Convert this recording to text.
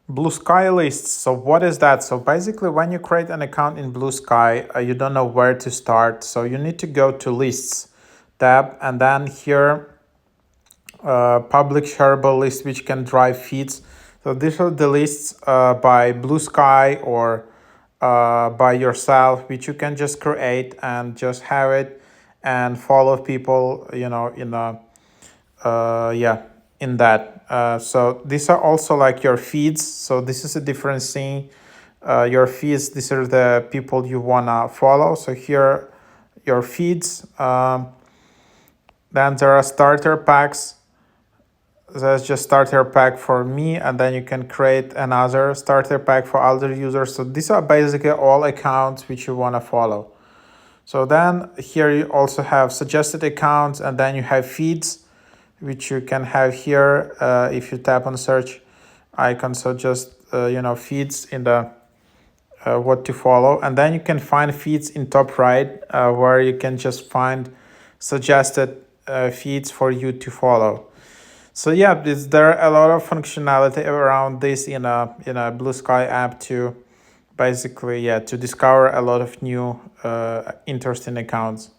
Bluesky lists. So what is that? So basically, when you create an account in Bluesky, you don't know where to start. So you need to go to Lists tab, and then here, public shareable list, which can drive feeds. So these are the lists by Bluesky or by yourself, which you can just create and just have it and follow people, in a yeah, in that. So these are also like your feeds. So this is a different thing. Your feeds, these are the people you wanna follow. So here, your feeds. Then there are starter packs. That's just starter pack for me, and then you can create another starter pack for other users. So these are basically all accounts which you wanna follow. So then here you also have suggested accounts, and then you have feeds, which you can have here if you tap on search icon. So just feeds in the what to follow, and then you can find feeds in top right, where you can just find suggested feeds for you to follow. So yeah, there are a lot of functionality around this in a Bluesky app to basically to discover a lot of new interesting accounts.